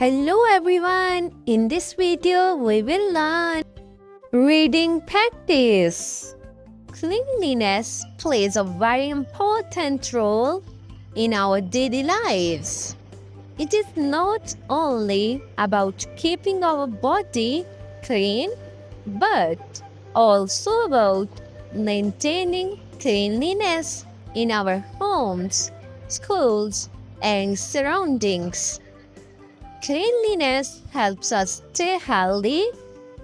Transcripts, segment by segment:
Hello everyone! In this video, we will learn reading practice. Cleanliness plays a very important role in our daily lives. It is not only about keeping our body clean, but also about maintaining cleanliness in our homes, schools, and surroundings. Cleanliness helps us stay healthy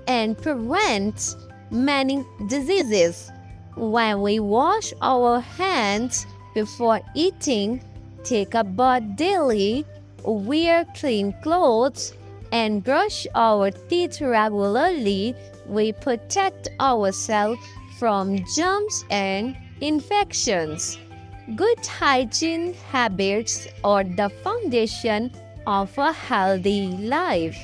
and prevents many diseases. When we wash our hands before eating, take a bath daily, wear clean clothes, and brush our teeth regularly, we protect ourselves from germs and infections. Good hygiene habits are the foundation of a healthy life.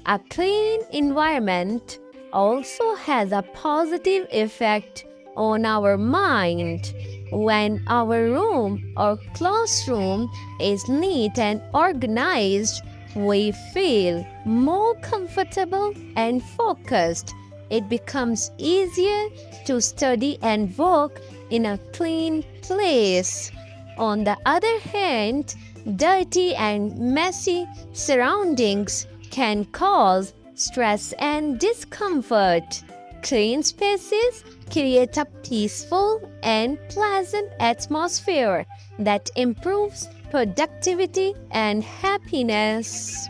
A clean environment also has a positive effect on our mind. When our room or classroom is neat and organized, we feel more comfortable and focused. It becomes easier to study and work in a clean place. On the other hand, dirty and messy surroundings can cause stress and discomfort. Clean spaces create a peaceful and pleasant atmosphere that improves productivity and happiness.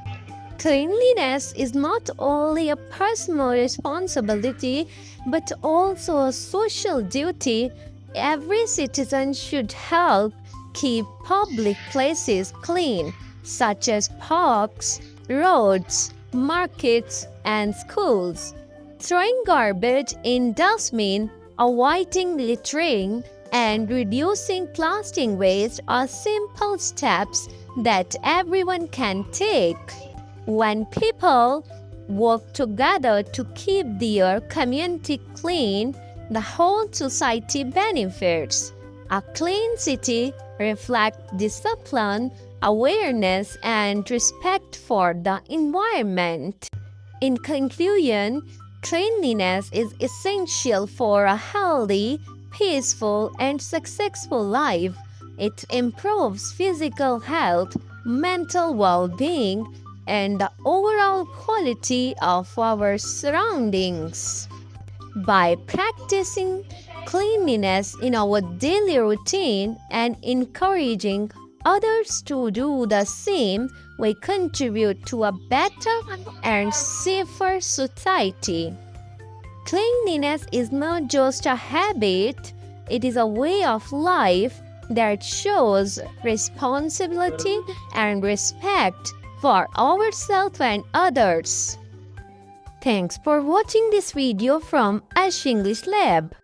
Cleanliness is not only a personal responsibility but also a social duty. Every citizen should help keep public places clean, such as parks, roads, markets, and schools. Throwing garbage in dustbin, avoiding littering, and reducing plastic waste are simple steps that everyone can take. When people work together to keep their community clean, the whole society benefits. A clean city reflects discipline, awareness, and respect for the environment. In conclusion, cleanliness is essential for a healthy, peaceful, and successful life. It improves physical health, mental well-being, and the overall quality of our surroundings. By practicing cleanliness in our daily routine and encouraging others to do the same, we contribute to a better and safer society. Cleanliness is not just a habit, it is a way of life that shows responsibility and respect for ourselves and others. Thanks for watching this video from Ash English Lab.